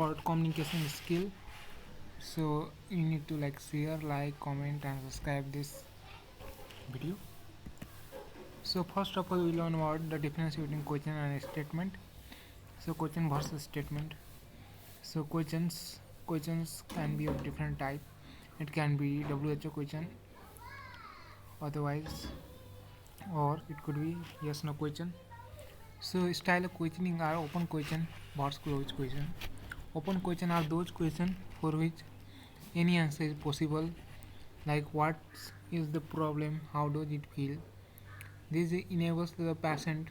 about communication skill. So you need to like share, like, comment, and subscribe this video. So first of all, we learn about the difference between question and statement. So question versus statement. So questions can be of different type. It can be WHO question, otherwise, or it could be yes no question. So style of questioning are open question versus closed question. Open question are those questions for which any answer is possible, like what is the problem, how does it feel. This enables the patient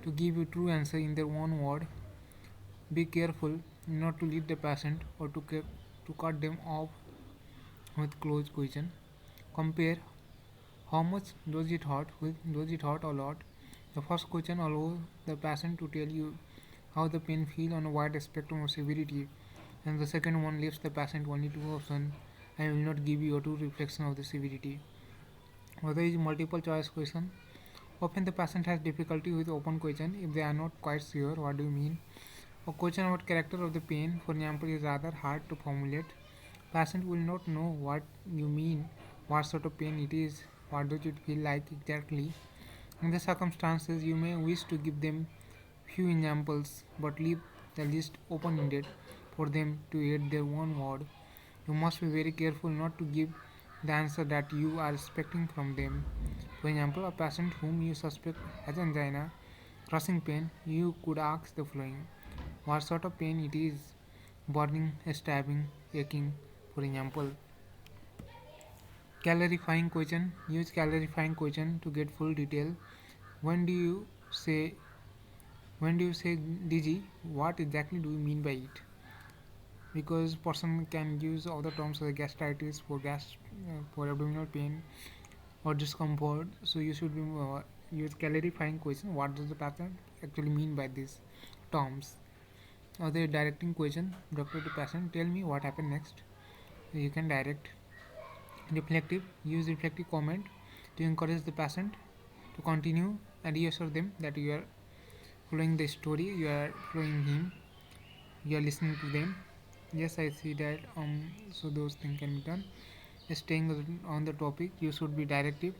to give you true answer in their own word. Be careful not to lead the patient or to cut them off with closed question. Compare how much does it hurt with does it hurt a lot. The first question allows the patient to tell you how the pain feels on a wide spectrum of severity, and the second one leaves the patient only two options and will not give you a true reflection of the severity. Other is multiple choice question. Often the patient has difficulty with open question if they are not quite sure what do you mean. A question about character of the pain, for example, is rather hard to formulate. Patient will not know what you mean, what sort of pain it is, what does it feel like exactly. In the circumstances, you may wish to give them few examples, but leave the list open-ended for them to add their own word. You must be very careful not to give the answer that you are expecting from them. For example, a patient whom you suspect has angina, crushing pain, you could ask the following: what sort of pain it is? Burning, stabbing, aching, for example. Clarifying question. Use clarifying question to get full detail. When do you say DG? What exactly do you mean by it? Because person can use other terms like gastritis for abdominal pain or discomfort. So you should be use clarifying question. What does the patient actually mean by these terms? Or the directing question, doctor to patient, tell me what happened next. You can direct. Reflective, use reflective comment to encourage the patient to continue and reassure them that you are following the story, you are following him, you are listening to them. Yes, I see that. So those things can be done. Staying on the topic, you should be directive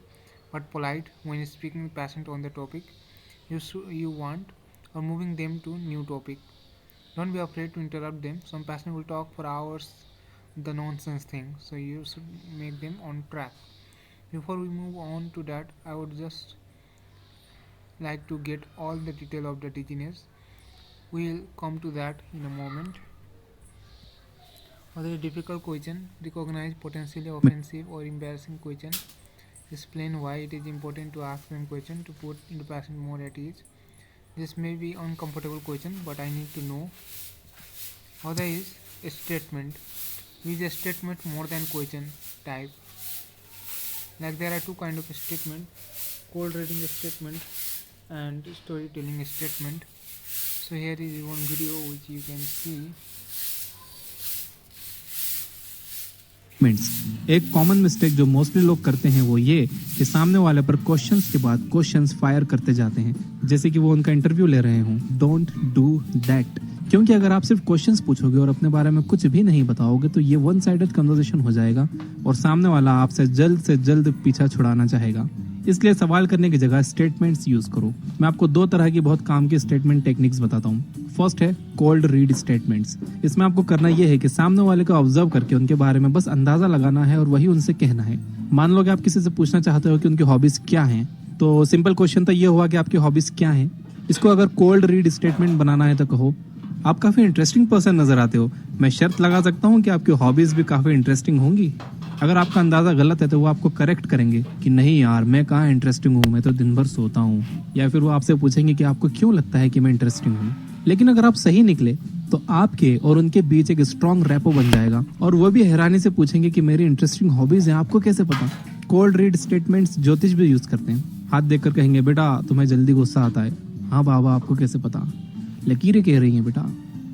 but polite when speaking with patient on the topic you want, or moving them to new topic. Don't be afraid to interrupt them. Some patient will talk for hours the nonsense thing, so you should make them on track. Before we move on to that, I would just like to get all the detail of the dizziness. We'll come to that in a moment. Other difficult question: recognize potentially offensive or embarrassing question. Explain why it is important to ask them question to put the patient more at ease. This may be uncomfortable question, but I need to know. Other is a statement. Use a statement more than question type. Like there are two kind of statement: cold reading statement and storytelling statement. So here is one video which you can see. एक common mistake जो mostly लोग करते हैं वो ये कि सामने वाले पर क्वेश्चंस के बाद क्वेश्चंस फायर करते जाते हैं जैसे कि वो उनका इंटरव्यू ले रहे हों। डोंट डू दैट, क्योंकि अगर आप सिर्फ क्वेश्चंस पूछोगे और अपने बारे में कुछ भी नहीं बताओगे तो ये वन साइडेड कन्वर्सेशन हो जाएगा और सामने वाला आपसे से जल्द पीछा छुड़ाना चाहेगा। इसलिए सवाल करने की जगह स्टेटमेंट्स यूज करो। मैं आपको दो तरह की बहुत काम की स्टेटमेंट टेक्निक्स बताता हूँ। फर्स्ट है कोल्ड रीड स्टेटमेंट्स। इसमें आपको करना यह है कि सामने वाले को ऑब्जर्व करके उनके बारे में बस अंदाजा लगाना है और वही उनसे कहना है। मान लो कि आप किसी से पूछना चाहते हो कि उनकी हॉबीज क्या हैं, तो सिंपल क्वेश्चन तो ये हुआ कि आपकी हॉबीज क्या हैं। इसको अगर कोल्ड रीड स्टेटमेंट बनाना है तो कहो, आप काफी इंटरेस्टिंग पर्सन नजर आते हो। मैं शर्त लगा सकता हूँ कि आपकी हॉबीज भी काफी इंटरेस्टिंग होंगी। अगर आपका अंदाजा गलत है तो वो आपको करेक्ट करेंगे कि नहीं यार, मैं कहाँ इंटरेस्टिंग हूँ, मैं तो दिन भर सोता हूँ। या फिर वो आपसे पूछेंगे कि आपको क्यों लगता है कि मैं इंटरेस्टिंग हूँ। लेकिन अगर आप सही निकले तो आपके और उनके बीच एक स्ट्रॉन्ग रैपो बन जाएगा और वो भी हैरानी से पूछेंगे कि मेरी इंटरेस्टिंग हॉबीज हैं, आपको कैसे पता। कोल्ड रीड स्टेटमेंट्स ज्योतिष भी यूज करते हैं। हाथ देखकर कहेंगे, बेटा तुम्हें जल्दी गुस्सा आता है। हाँ बाबा, आपको कैसे पता। लकीरें कह रही हैं,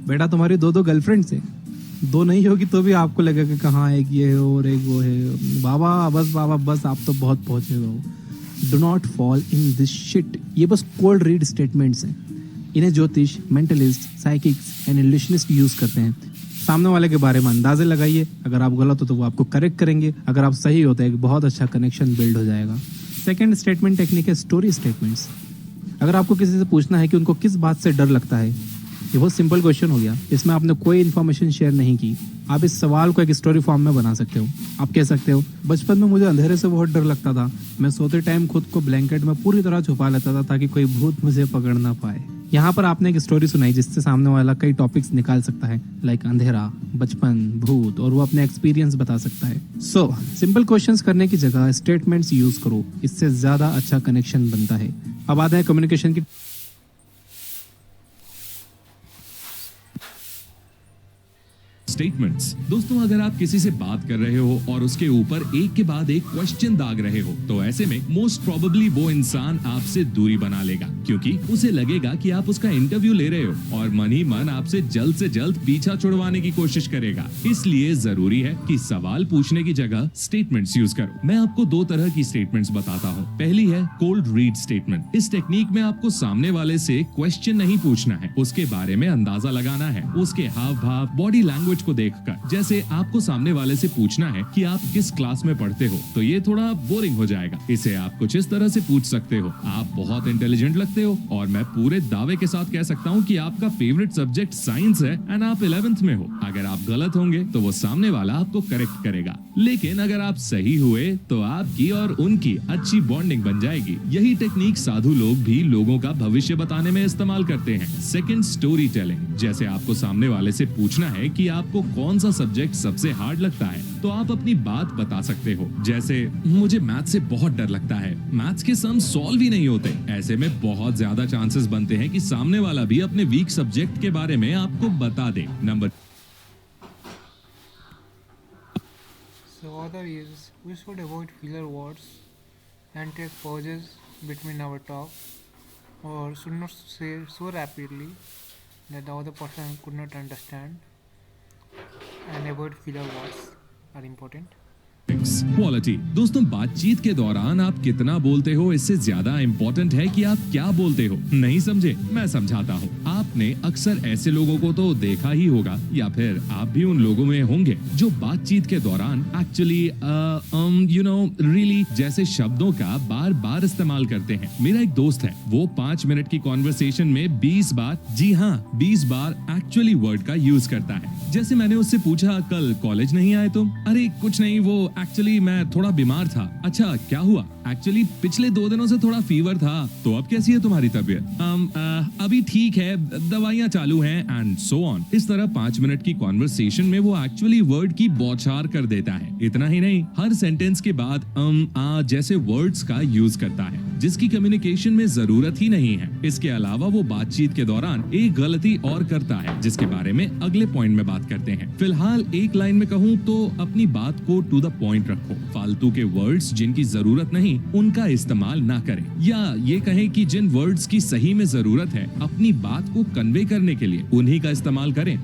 बेटा तुम्हारी दो गर्लफ्रेंड्स है। दो नहीं होगी तो भी आपको लगेगा कि कहाँ एक ये है और एक वो है। बाबा बस आप तो बहुत पहुंचे हो। Do not fall in this shit. ये बस कोल्ड रीड स्टेटमेंट्स हैं। इन्हें ज्योतिष, मेंटलिस्ट, साइकिक्स एंड इल्यूशनिस्ट यूज करते हैं। सामने वाले के बारे में अंदाजे लगाइए, अगर आप गलत हो तो वो आपको करेक्ट करेंगे, अगर आप सही हो तो एक बहुत अच्छा कनेक्शन बिल्ड हो जाएगा। सेकंड स्टेटमेंट टेक्निक है स्टोरी स्टेटमेंट्स। अगर आपको किसी से पूछना है कि उनको किस बात से डर लगता है, ये बहुत सिंपल क्वेश्चन हो गया, इसमें आपने कोई इन्फॉर्मेशन शेयर नहीं की, आप इस सवाल को एक स्टोरी फॉर्म में बना सकते हो। आप कह सकते हो, बचपन में मुझे अंधेरे से बहुत डर लगता था, मैं सोते टाइम खुद को ब्लैंकेट में पूरी तरह छुपा लेता था ताकि कोई भूत मुझे पकड़ ना पाए। यहाँ पर आपने एक स्टोरी सुनाई जिससे सामने वाला कई टॉपिक्स निकाल सकता है, लाइक अंधेरा, बचपन, भूत, और वो अपने एक्सपीरियंस बता सकता है। सो सिंपल क्वेश्चंस करने की जगह स्टेटमेंट्स यूज करो, इससे ज्यादा अच्छा कनेक्शन बनता है। अब आते हैं कम्युनिकेशन की। स्टेटमेंट्स। दोस्तों, अगर आप किसी से बात कर रहे हो और उसके ऊपर एक के बाद एक क्वेश्चन दाग रहे हो, तो ऐसे में मोस्ट प्रोबेबली वो इंसान आपसे दूरी बना लेगा, क्योंकि उसे लगेगा कि आप उसका इंटरव्यू ले रहे हो और मन ही मन आपसे जल्द से जल्द पीछा छुड़वाने की कोशिश करेगा। इसलिए जरूरी है कि सवाल पूछने की जगह स्टेटमेंट्स यूज करो। मैं आपको दो तरह की स्टेटमेंट्स बताता हूँ। पहली है कोल्ड रीड स्टेटमेंट। इस टेक्निक में आपको सामने वाले से क्वेश्चन नहीं पूछना है, उसके बारे में अंदाजा लगाना है, उसके हाव भाव, बॉडी लैंग्वेज को देखकर। जैसे आपको सामने वाले से पूछना है कि आप किस क्लास में पढ़ते हो, तो ये थोड़ा बोरिंग हो जाएगा। इसे आप कुछ इस तरह से पूछ सकते हो, आप बहुत इंटेलिजेंट लगते हो और मैं पूरे दावे के साथ कह सकता हूँ कि आपका फेवरेट सब्जेक्ट साइंस है एंड आप 11th में हो। अगर आप गलत होंगे तो वो सामने वाला आपको करेक्ट करेगा, लेकिन अगर आप सही हुए तो आपकी और उनकी अच्छी बॉन्डिंग बन जाएगी। यही टेक्निक साधु लोग भी लोगों का भविष्य बताने में इस्तेमाल करते हैं। Second, story telling. जैसे आपको सामने वाले से पूछना है कि आपको कौन सा सब्जेक्ट सबसे हार्ड लगता है, तो आप अपनी बात बता सकते हो। जैसे, मुझे मैथ्स से बहुत डर लगता है, मैथ्स के सम सॉल्व ही नहीं होते। ऐसे में बहुत ज्यादा चांसेस बनते हैं कि सामने वाला भी अपने वीक सब्जेक्ट के बारे में आपको बता दे। Number So other is we should avoid filler words and take pauses between our talk, or should not say so rapidly that the other person could not understand, and avoid filler words are important. Quality. दोस्तों, बातचीत के दौरान आप कितना बोलते हो इससे ज्यादा इम्पोर्टेंट है कि आप क्या बोलते हो। नहीं समझे? मैं समझाता हूँ। आपने अक्सर ऐसे लोगों को तो देखा ही होगा, या फिर आप भी उन लोगों में होंगे जो बातचीत के दौरान एक्चुअली रियली जैसे शब्दों का बार बार इस्तेमाल करते हैं। मेरा एक दोस्त है, वो 5 मिनट की कॉन्वर्सेशन में 20 बार, जी हाँ 20 बार एक्चुअली वर्ड का यूज करता है। जैसे मैंने उससे पूछा, कल कॉलेज नहीं आए तुम? अरे कुछ नहीं, वो एक्चुअली मैं थोड़ा बीमार था। अच्छा, क्या हुआ? एक्चुअली पिछले 2 दिनों से थोड़ा फीवर था। तो अब कैसी है तुम्हारी तबीयत? अभी ठीक है, दवाइयाँ चालू हैं एंड सो ऑन। इस तरह 5 मिनट की कॉन्वर्सेशन में वो एक्चुअली वर्ड की बौछार कर देता है। इतना ही नहीं, हर सेंटेंस के बाद जैसे वर्ड्स का यूज करता है, जिसकी कम्युनिकेशन में जरूरत ही नहीं है। इसके अलावा वो बातचीत के दौरान एक गलती और करता है, जिसके बारे में अगले पॉइंट में बात करते हैं। फिलहाल एक लाइन में कहूँ तो अपनी बात को टू द पॉइंट रखो। फालतू के वर्ड्स जिनकी जरूरत नहीं, उनका इस्तेमाल ना करें, या ये कहें कि जिन वर्ड्स की सही में जरूरत है अपनी बात को कन्वे करने के लिए, उन्हीं का इस्तेमाल करें।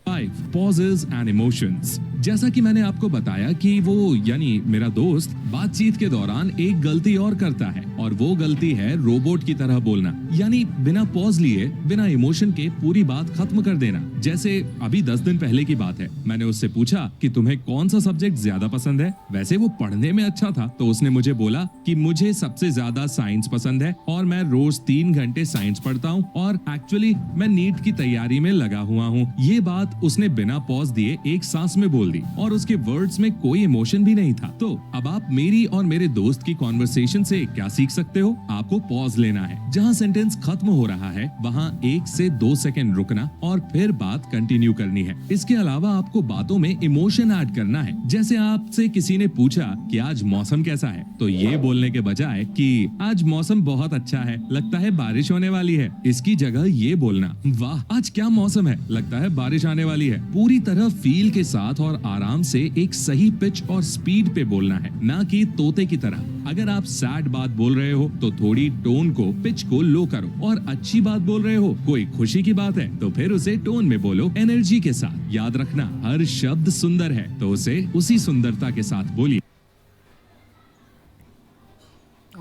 5 पॉजेज एंड इमोशंस। जैसा कि मैंने आपको बताया कि वो यानी मेरा दोस्त बातचीत के दौरान एक गलती और करता है, और वो गलती है रोबोट की तरह बोलना, यानी बिना पॉज लिए, बिना इमोशन के पूरी बात खत्म कर देना। जैसे अभी 10 दिन पहले की बात है, मैंने उससे पूछा कि तुम्हें कौन सा सब्जेक्ट ज्यादा पसंद है। वैसे वो पढ़ने में अच्छा था, तो उसने मुझे बोला कि मुझे सबसे ज्यादा साइंस पसंद है और मैं रोज 3 घंटे साइंस पढ़ता हूँ, और एक्चुअली मैं नीट की तैयारी में लगा हुआ हूँ। ये बात उसने बिना पॉज दिए एक सांस में बोल दी, और उसके वर्ड्स में कोई इमोशन भी नहीं था। तो अब आप मेरी और मेरे दोस्त की कॉन्वर्सेशन से क्या सीख सकते हो? आपको पॉज लेना है, जहाँ सेंटेंस खत्म हो रहा है वहाँ 1 से 2 सेकंड रुकना और फिर बात कंटिन्यू करनी है। इसके अलावा आपको बातों में इमोशन ऐड करना है। जैसे आपसे किसी ने पूछा कि आज मौसम कैसा है, तो ये बोलने के बजाय कि आज मौसम बहुत अच्छा है, लगता है बारिश होने वाली है, इसकी जगह ये बोलना, वाह आज क्या मौसम है, लगता है बारिश आने वाली है। पूरी तरह फील के साथ और आराम से एक सही पिच और स्पीड पे बोलना है, ना कि तोते की तरह। अगर आप सैड बात बोल रहे हो तो थोड़ी टोन को, पिच को लो करो, और अच्छी बात बोल रहे हो, कोई खुशी की बात है तो फिर उसे टोन में बोलो, एनर्जी के साथ। याद रखना, हर शब्द सुंदर है तो उसे उसी सुंदरता के साथ बोलिए।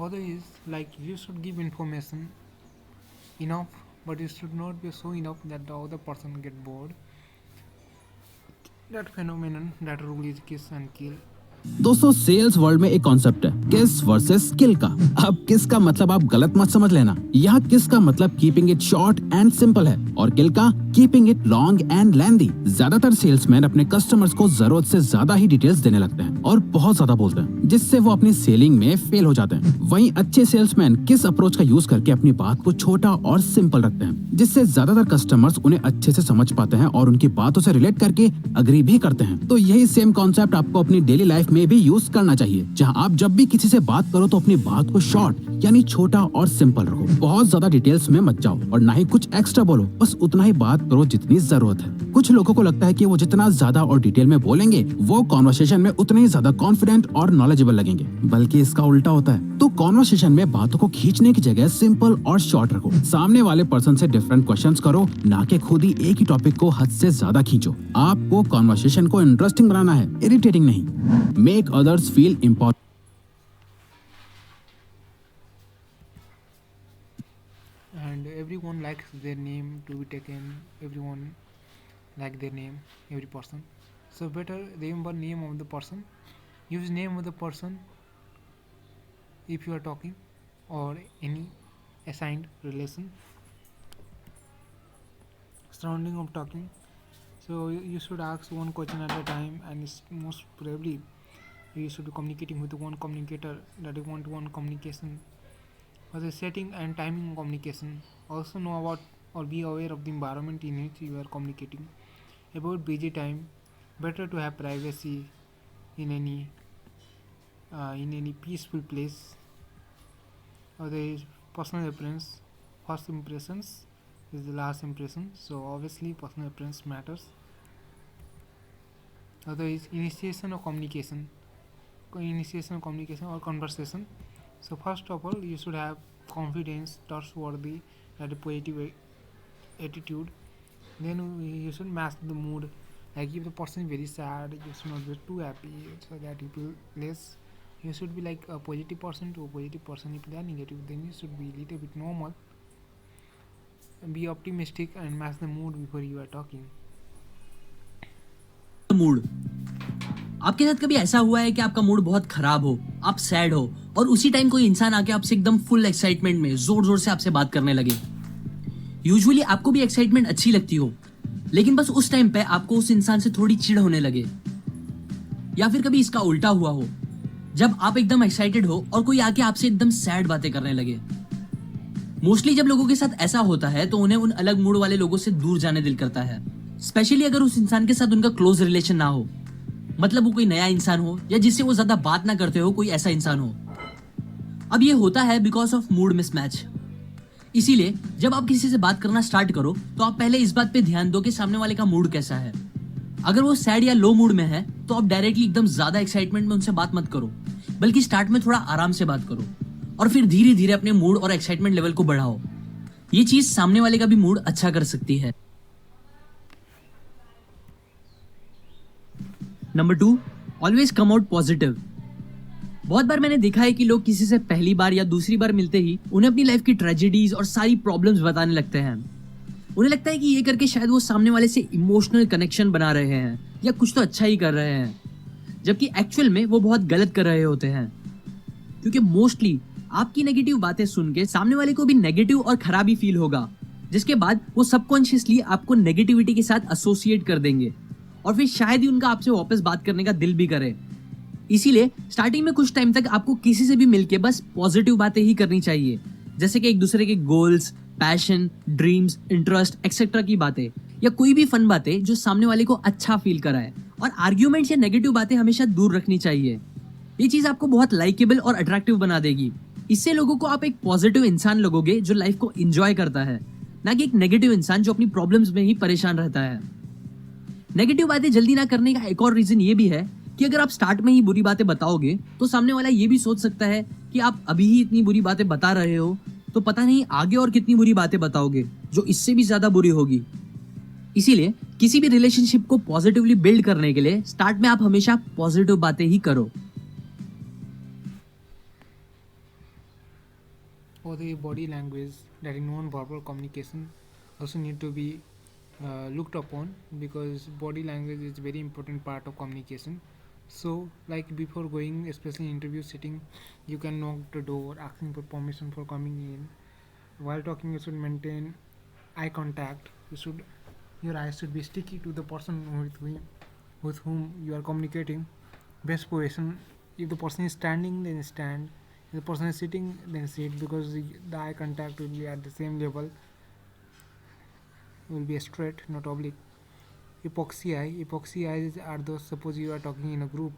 other is like you should give information enough, but it should not be so enough that the other person get bored. That phenomenon, that rule is kiss and kill. दोस्तों सेल्स वर्ल्ड में एक concept है किस versus किल का। अब किस का मतलब आप गलत मत समझ लेना। यहाँ किस का मतलब keeping it short and simple है और किल का keeping it long and lengthy. ज्यादातर सेल्समैन अपने कस्टमर्स को जरूरत से ज्यादा ही डिटेल्स देने लगते हैं और बहुत ज्यादा बोलते हैं, जिससे वो अपनी सेलिंग में फेल हो जाते हैं। वहीं अच्छे सेल्समैन किस अप्रोच का यूज करके अपनी बात को छोटा और सिंपल रखते हैं, जिससे ज्यादातर कस्टमर्स उन्हें अच्छे से समझ पाते हैं और उनकी बातों से रिलेट करके अग्री भी करते हैं। तो यही सेम कॉन्सेप्ट आपको अपनी डेली लाइफ में भी यूज करना चाहिए, जहां आप जब भी किसी से बात करो तो अपनी बात को शॉर्ट यानी छोटा और सिंपल रखो। बहुत ज्यादा डिटेल्स में मत जाओ और ना ही कुछ एक्स्ट्रा बोलो, बस उतना ही बात करो जितनी जरूरत है। कुछ लोगों को लगता है कि वो जितना ज्यादा और डिटेल में बोलेंगे वो कॉन्वर्सेशन में उतने ही ज्यादा कॉन्फिडेंट और नॉलेजेबल लगेंगे, बल्कि इसका उल्टा होता है। तो कॉन्वर्सेशन में बातों को खींचने की जगह सिंपल और शॉर्ट रखो। सामने वाले पर्सन से डिफरेंट क्वेश्चंस करो, ना कि खुद ही एक ही टॉपिक को हद से ज्यादा खींचो। आपको कॉन्वर्सेशन को इंटरेस्टिंग बनाना है, इरिटेटिंग नहीं। Make others feel important. And everyone likes their name to be taken. Everyone like their name, every person. So better remember name of the person. Use name of the person if you are talking or any assigned relation surrounding of talking. So you should ask one question at a time, and it's most probably you should be communicating with one communicator, that is one-to-one communication. For the setting and timing communication, also know about or be aware of the environment in which you are communicating. About busy time, better to have privacy in any peaceful place. Or there is personal appearance. First impressions is the last impression, so obviously personal appearance matters. Other is initiation of communication or conversation. So first of all, you should have confidence, trustworthy, and a positive attitude. Then you should match the mood. Like if the person is very sad, you should not be too happy, so that you feel less. You should be like a positive person to a positive person. If they are negative, then you should be a little bit normal. Be optimistic and match the mood before you are talking. Mood. आपके साथ कभी ऐसा हुआ है कि आपका mood बहुत खराब हो, आप सैड हो और उसी टाइम कोई इंसान आके आपसे एकदम फुल एक्साइटमेंट में जोर जोर से आपसे बात करने लगे। यूजुअली आपको भी एक्साइटमेंट अच्छी लगती हो, लेकिन बस उस टाइम पे आपको उस इंसान से थोड़ी चिढ़ होने लगे। या फिर कभी इसका उल्टा हुआ हो, जब आप एकदम एक्साइटेड हो और कोई आके आपसे एकदम सैड बातें करने लगे। मोस्टली जब लोगों के साथ ऐसा होता है तो उन्हें उन अलग मूड वाले लोगों से दूर जाने दिल करता है, स्पेशली अगर उस इंसान के साथ उनका क्लोज रिलेशन ना हो, मतलब वो कोई नया इंसान हो या जिससे वो ज्यादा बात ना करते हो, कोई ऐसा इंसान हो। अब ये होता है बिकॉज ऑफ मूड मिसमैच। इसीलिए जब आप किसी से बात करना स्टार्ट करो तो आप पहले इस बात पे ध्यान दो कि सामने वाले का मूड कैसा है। अगर वो सैड या लो मूड में है तो आप डायरेक्टली एकदम ज्यादा एक्साइटमेंट में उनसे बात मत करो, बल्कि स्टार्ट में थोड़ा आराम से बात करो और फिर धीरे धीरे अपने मूड और एक्साइटमेंट लेवल को बढ़ाओ। ये चीज सामने वाले का भी मूड अच्छा कर सकती है। Number 2, always come out positive. बहुत बार मैंने देखा है कि लोग किसी से पहली बार या दूसरी बार मिलते ही उन्हें अपनी लाइफ की ट्रेजेडीज और सारी प्रॉब्लम्स बताने लगते हैं। उन्हें लगता है कि ये करके शायद वो सामने वाले से इमोशनल कनेक्शन बना रहे हैं या कुछ तो अच्छा ही कर रहे हैं, जबकि एक्चुअल में वो बहुत गलत कर रहे होते हैं। क्योंकि मोस्टली आपकी नेगेटिव बातें सुन के सामने वाले को भी नेगेटिव और खराबी फील होगा, जिसके बाद वो सबकॉन्शियसली आपको नेगेटिविटी के साथ एसोसिएट कर देंगे और फिर शायद ही उनका आपसे वापस बात करने का दिल भी करे। इसीलिए स्टार्टिंग में कुछ टाइम तक आपको किसी से भी मिलके बस पॉजिटिव बातें ही करनी चाहिए, जैसे कि एक दूसरे के goals, passion, dreams, interest etcetera की बातें या कोई भी फन बातें जो सामने वाले को अच्छा फील कराए। और आर्ग्यूमेंट्स या नेगेटिव बातें हमेशा दूर रखनी चाहिए। ये चीज आपको बहुत लाइकेबल और अट्रैक्टिव बना देगी। इससे लोगों को आप एक पॉजिटिव इंसान लगोगे जो लाइफ को एंजॉय करता है, ना कि एक नेगेटिव इंसान जो अपनी प्रॉब्लम्स में ही परेशान रहता है। नेगेटिव बातें जल्दी ना करने का एक और रीजन ये भी है कि अगर आप स्टार्ट में ही बुरी बातें बताओगे तो सामने वाला ये भी सोच सकता है कि आप अभी ही इतनी बुरी बातें बता रहे हो, तो पता नहीं आगे और कितनी बुरी बातें बताओगे जो इससे भी ज्यादा बुरी होगी। इसीलिए किसी भी रिलेशनशिप को पॉजिटिवली बिल्ड करने के लिए स्टार्ट में आप हमेशा पॉजिटिव बातें ही करो। or the body language, that is non-verbal communication, also need to be looked upon, because body language is very important part of communication. So like before going, especially interview sitting, you can knock the door asking for permission for coming in. While talking, you should maintain eye contact. Your eyes should be sticky to the person with whom you are communicating. Best position, if the person is standing, then stand. If the person is sitting, then sit, because the eye contact will be at the same level, will be straight, not oblique. Epoxy eyes are those, suppose you are talking in a group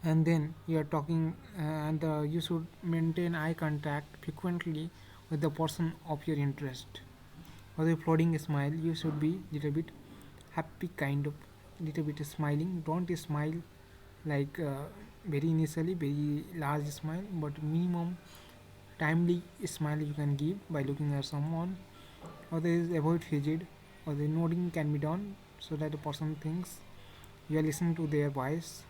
and then you are talking, and you should maintain eye contact frequently with the person of your interest. Or the floating smile, you should be little bit happy, kind of little bit smiling. Don't smile like very initially very large smile, but minimum timely smile you can give by looking at someone. Or there is avoid fidget, or the nodding can be done so that the person thinks you are listening to their voice.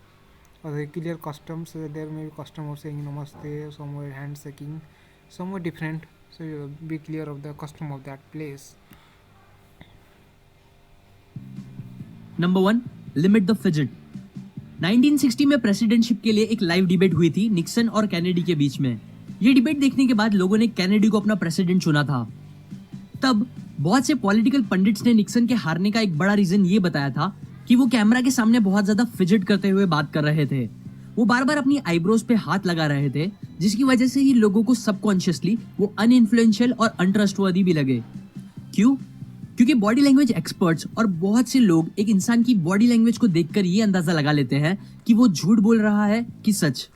Or the clear custom, so that there may be custom of saying namaste, somewhere hand shaking, somewhere different, so you be clear of the custom of that place. Number 1, limit the fidget. 1960 में presidentship के लिए एक live debate हुई थी Nixon और Kennedy के बीच में। ये डिबेट देखने के बाद लोगों ने कैनेडी को अपना प्रेसिडेंट चुना था। तब बहुत से पॉलिटिकल पंडित्स ने निक्सन के हारने का एक बड़ा रीजन ये बताया था कि वो कैमरा के सामने बहुत ज्यादा फिजिट करते हुए बात कर रहे थे। वो बार बार अपनी आईब्रोज पे हाथ लगा रहे थे, जिसकी वजह से ही लोगों को सबकॉन्शियसली वो अनइन्फ्लुएंशियल और अनट्रस्टवर्दी भी लगे। क्यों? क्योंकि बॉडी लैंग्वेज एक्सपर्ट्स और बहुत से लोग एक इंसान की बॉडी लैंग्वेज को देखकर ये अंदाजा लगा लेते हैं कि वो झूठ बोल रहा है कि सच।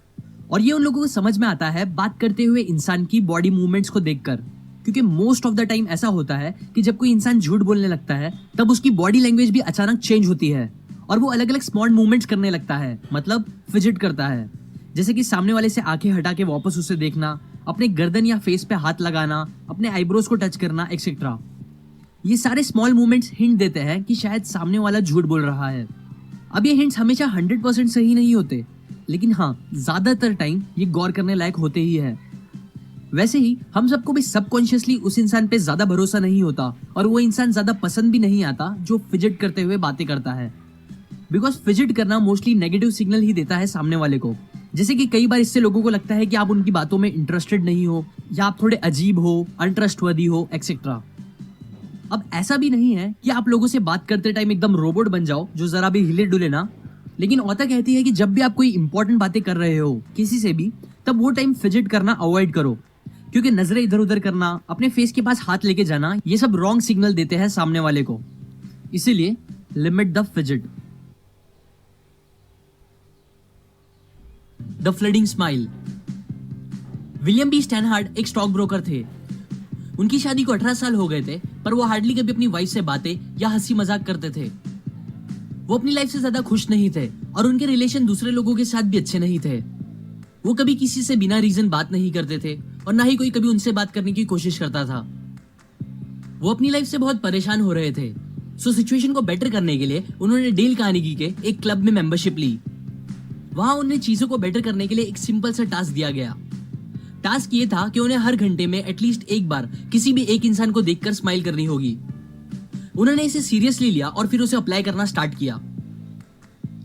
और ये उन लोगों को समझ में आता है बात करते हुए इंसान की बॉडी मूवमेंट्स को देखकर, क्योंकि मोस्ट ऑफ द टाइम ऐसा होता है कि जब कोई इंसान झूठ बोलने लगता है तब उसकी बॉडी लैंग्वेज भी अचानक चेंज होती है और वो अलग अलग स्मॉल मूवमेंट्स करने लगता है, मतलब फिजिट करता है। जैसे कि सामने वाले से आंखें हटा के वापस उसे देखना, अपने गर्दन या फेस पे हाथ लगाना, अपने आईब्रोज को टच करना, एक्सेट्रा। ये सारे स्मॉल मूवमेंट्स हिंट देते हैं कि शायद सामने वाला झूठ बोल रहा है। अब ये हिंट्स हमेशा 100% सही नहीं होते, लेकिन हाँ, ज्यादातर टाइम ये गौर करने लायक होते ही है। वैसे ही हम सबको भी सबकॉन्शियसली उस इंसान पे ज्यादा भरोसा नहीं होता और वो इंसान ज्यादा पसंद भी नहीं आता जो फिजिट करते हुए बातें करता है, बिकॉज फिजिट करना मोस्टली नेगेटिव सिग्नल ही देता है सामने वाले को। जैसे कि कई बार इससे लोगों को लगता है कि आप उनकी बातों में इंटरेस्टेड नहीं हो, या आप थोड़े अजीब हो, अनट्रस्टवर्दी हो, एक्सेट्रा। अब ऐसा भी नहीं है कि आप लोगों से बात करते टाइम एकदम रोबोट बन जाओ जो जरा भी हिले डुले ना, लेकिन औता कहती है कि जब भी आप कोई इंपॉर्टेंट बातें कर रहे हो किसी से भी, तब वो टाइम फिजिट करना अवॉइड करो, क्योंकि नजरें इधर उधर करना, अपने फेस के पास हाथ लेके जाना, ये सब रॉन्ग सिग्नल देते हैं सामने वाले को। इसीलिए limit the fidget. The flooding smile. William B Steinhardt एक स्टॉक ब्रोकर थे। उनकी शादी को 18 साल हो गए थे, पर वो हार्डली कभी अपनी वाइफ से बातें या हंसी मजाक करते थे। वो अपनी लाइफ से ज्यादा खुश नहीं थे और उनके रिलेशन दूसरे लोगों के साथ भी अच्छे नहीं थे। वो कभी किसी से बिना रीजन बात नहीं करते थे और ना ही कोई कभी उनसे बात करने की कोशिश करता था। वो अपनी लाइफ से बहुत परेशान हो रहे थे, सो सिचुएशन को बेटर करने के लिए उन्होंने डेल कार्नेगी के एक क्लब में मेंबरशिप ली। वहां उन्हें चीजों को बेटर करने के लिए एक सिंपल सा टास्क दिया गया। टास्क ये था कि उन्हें हर घंटे में एटलीस्ट एक बार किसी भी एक इंसान को देखकर स्माइल करनी होगी। उन्होंने इसे सीरियसली लिया और फिर उसे अप्लाई करना स्टार्ट किया।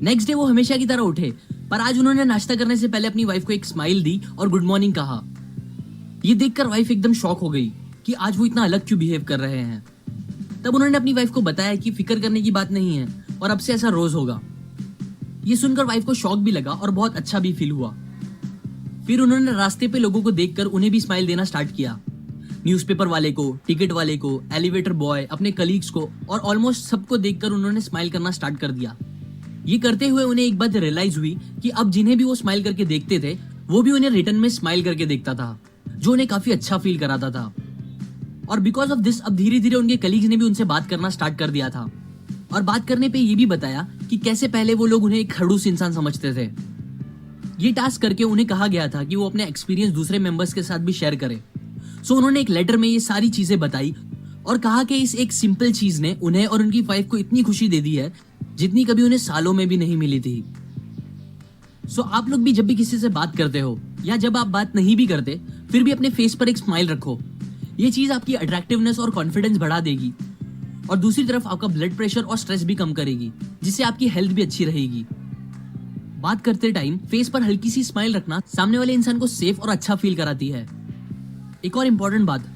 नेक्स्ट डे वो हमेशा की तरह उठे, पर आज उन्होंने नाश्ता करने से पहले अपनी वाइफ को एक स्माइल दी और गुड मॉर्निंग कहा। ये देखकर वाइफ एकदम शॉक हो गई कि आज वो इतना अलग क्यों बिहेव कर रहे हैं। तब उन्होंने अपनी वाइफ को बताया कि फिक्र करने की बात नहीं है और अब से ऐसा रोज होगा। ये सुनकर वाइफ को शॉक भी लगा और बहुत अच्छा भी फील हुआ। फिर उन्होंने रास्ते पे लोगों को देखकर उन्हें भी स्माइल देना स्टार्ट किया। न्यूज़पेपर वाले को, टिकट वाले को, एलिवेटर बॉय, अपने कलीग्स को और ऑलमोस्ट सबको देखकर उन्होंने स्माइल करना स्टार्ट कर दिया। ये करते हुए उन्हें एक बात रियलाइज हुई कि अब जिन्हें भी वो स्माइल करके देखते थे वो भी उन्हें रिटर्न में स्माइल करके देखता था, जो उन्हें काफी अच्छा फील कराता था। और बिकॉज ऑफ दिस अब धीरे धीरे उनके कलीग्स ने भी उनसे बात करना स्टार्ट कर दिया था और बात करने पे ये भी बताया कि कैसे पहले वो लोग उन्हें एक खड़ूस इंसान समझते थे। ये टास्क करके उन्हें कहा गया था कि वो अपने एक्सपीरियंस दूसरे मेंबर्स के साथ भी शेयर करें। सो उन्होंने एक लेटर में ये सारी चीजें बताई और कहा कि इस एक सिंपल चीज ने उन्हें और उनकी वाइफ को इतनी खुशी दे दी है जितनी कभी उन्हें सालों में भी नहीं मिली थी। सो आप लोग भी जब भी किसी से बात करते हो या जब आप बात नहीं भी करते, फिर भी अपने फेस पर एक स्माइल रखो। ये चीज आपकी अट्रैक्टिवनेस और कॉन्फिडेंस बढ़ा देगी और दूसरी तरफ आपका ब्लड प्रेशर और स्ट्रेस भी कम करेगी, जिससे आपकी हेल्थ भी अच्छी रहेगी। बात करते टाइम फेस पर हल्की सी स्माइल रखना सामने वाले इंसान को सेफ और अच्छा फील कराती है। एक और इम्पोर्टेंट बात,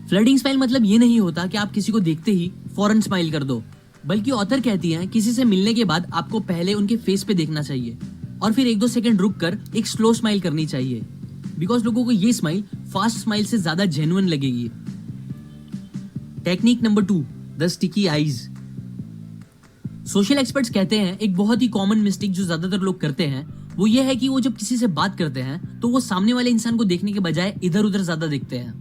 फ्लर्टिंग स्माइल मतलब ये नहीं होता कि आप किसी को देखते ही फौरन स्माइल कर दो, बल्कि ऑथर कहती हैं किसी से मिलने के बाद आपको पहले उनके फेस पे देखना चाहिए और फिर 1-2 सेकंड रुक कर एक स्लो स्माइल करनी चाहिए, बिकॉज लोगों को ये स्माइल फास्ट स्माइल से ज्यादा जेन्युइन लगेगी। Technique number 2, the sticky eyes. Social experts कहते हैं एक बहुत ही कॉमन मिस्टेक जो ज्यादातर लोग करते हैं वो ये है कि वो जब किसी से बात करते हैं तो वो सामने वाले इंसान को देखने के बजाय इधर उधर ज्यादा देखते हैं।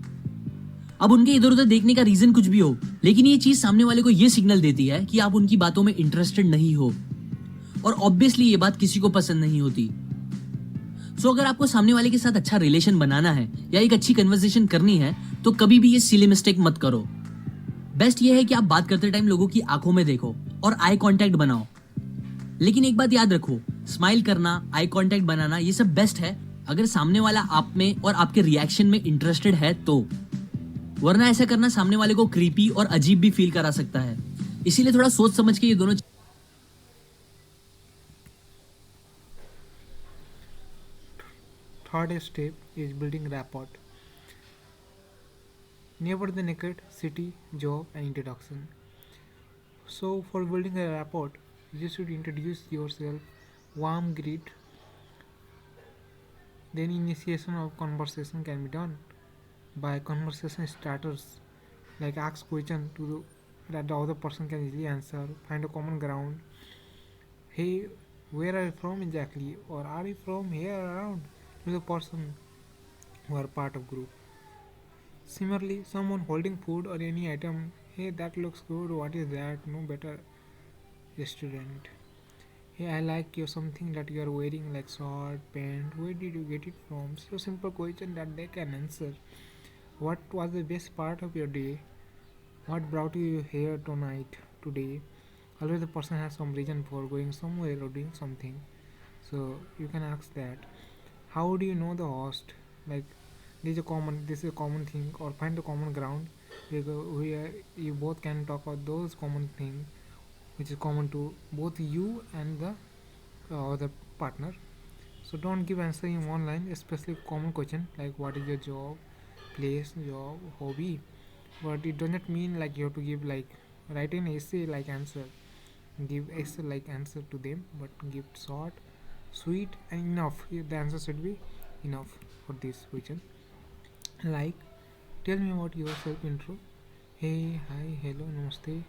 अब उनके इधर उधर देखने का रीजन कुछ भी हो, लेकिन ये चीज सामने वाले को ये सिग्नल देती है कि आप उनकी बातों में इंटरेस्टेड नहीं हो, और ऑब्वियसली ये बात किसी को पसंद नहीं होती। सो अगर आपको सामने वाले के साथ अच्छा रिलेशन बनाना है या एक अच्छी कन्वर्सेशन करनी है तो कभी भी ये सिली मिस्टेक मत करो। बेस्ट ये है कि आप बात करते टाइम लोगों की आंखों में देखो और आई कांटेक्ट बनाओ। लेकिन एक बात याद रखो, स्माइल करना, आई कांटेक्ट बनाना ये सब बेस्ट है अगर सामने वाला आप में और आपके रिएक्शन में इंटरेस्टेड है तो, वरना ऐसा करना सामने वाले को क्रीपी और अजीब भी फील करा सकता है। इसीलिए थोड़ा सोच समझ के ये दोनों। Third step is building rapport. Never the naked, city, job, and introduction. So, for building a rapport, you should introduce yourself, warm greet. Then, initiation of conversation can be done by conversation starters, like ask question that the other person can easily answer. Find a common ground. Hey, where are you from exactly? Or are you from here around? To the person who are part of group. Similarly, someone holding food or any item, hey, that looks good, what is that? No better restaurant. Hey, I like your something that you are wearing like short pant, where did you get it from? So simple question that they can answer. What was the best part of your day? What brought you here today? Always the person has some reason for going somewhere or doing something, so you can ask that. How do you know the host? Like this is a common thing, or find the common ground where you both can talk about those common things which is common to both you and the other partner. So don't give answer in one line, especially common question like what is your job, place, job, hobby. But it doesn't mean like you have to give like write an essay like answer. Give essay like answer to them, but give short, sweet, and enough. The answer should be enough for this question. Like, tell me about yourself intro. Hey, hi, hello, namaste,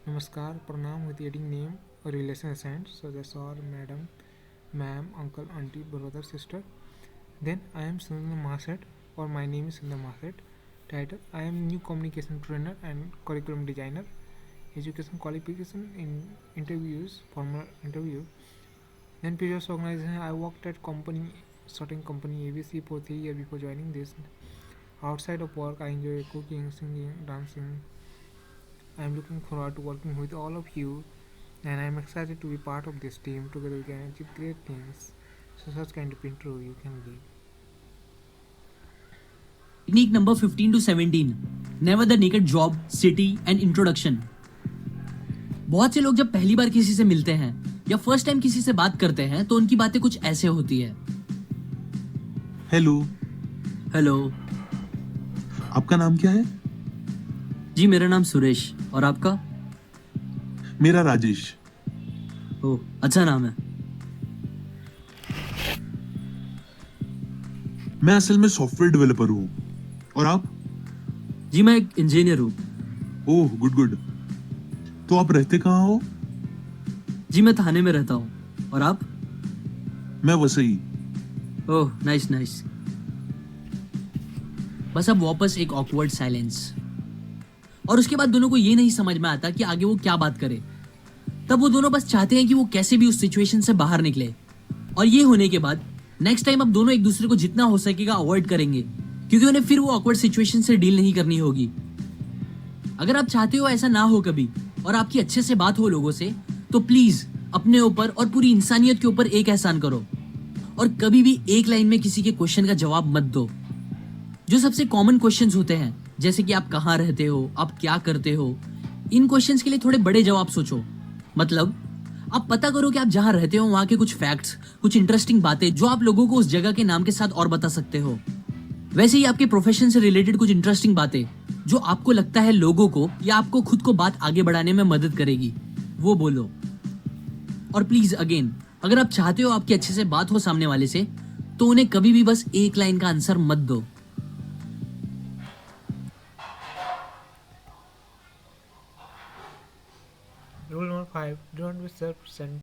namaskar, pranam with adding name or relation assigned, such as sir, madam, ma'am, uncle, auntie, brother, sister. Then I am Sundar Mahaset, or my name is Sundar Mahaset. Title: I am new communication trainer and curriculum designer. Education qualification in interviews, formal interview. Then previous organization, I worked at certain company ABC for 3 years before joining this. Outside of work, I enjoy cooking, singing, dancing. I am looking forward to working with all of you, and I am excited to be part of this team. Together we can achieve great things. So such kind of intro you can give. Technique number 15 to 17, never the naked job, city and introduction. बहुत से लोग जब पहली बार किसी से मिलते हैं या फर्स्ट टाइम किसी से बात करते हैं तो उनकी बातें कुछ ऐसे होती है। हेलो। हेलो। आपका नाम क्या है? जी मेरा नाम सुरेश, और आपका? मेरा राजेश। ओह, अच्छा नाम है। मैं असल में सॉफ्टवेयर डेवलपर हूँ। और आप? जी मैं एक इंजीनियर हूँ। ओह, गुड गुड। तो आप रहते कहाँ हो? जी मैं थाने में रहता हूँ। और आप? मैं वसई। ओह, नाइस नाइस। बस अब वापस एक ऑकवर्ड साइलेंस, और उसके बाद दोनों को ये नहीं समझ में आता कि आगे वो क्या बात करे। तब वो दोनों बस चाहते हैं कि वो कैसे भी उस सिचुएशन से बाहर निकले, और ये होने के बाद नेक्स्ट टाइम अब दोनों एक दूसरे को जितना हो सकेगा अवॉइड करेंगे, क्योंकि उन्हें फिर वो ऑकवर्ड सिचुएशन से डील नहीं करनी होगी। अगर आप चाहते हो ऐसा ना हो कभी और आपकी अच्छे से बात हो लोगों से, तो प्लीज अपने ऊपर और पूरी इंसानियत के ऊपर एक एहसान करो, और कभी भी एक लाइन में किसी के क्वेश्चन का जवाब मत दो। जो सबसे कॉमन क्वेश्चंस होते हैं, जैसे कि आप कहाँ रहते हो, आप क्या करते हो, इन क्वेश्चंस के लिए थोड़े बड़े जवाब सोचो। मतलब आप पता करो कि आप जहाँ रहते हो वहाँ के कुछ फैक्ट्स, कुछ इंटरेस्टिंग बातें जो आप लोगों को उस जगह के नाम के साथ और बता सकते हो। वैसे ही आपके प्रोफेशन से रिलेटेड कुछ इंटरेस्टिंग बातें जो आपको लगता है लोगों को या आपको खुद को बात आगे बढ़ाने में मदद करेगी, वो बोलो। और प्लीज अगेन, अगर आप चाहते हो आपकी अच्छे से बात हो सामने वाले से, तो उन्हें कभी भी बस एक लाइन का आंसर मत दो। Rule number 5, don't be self-centered.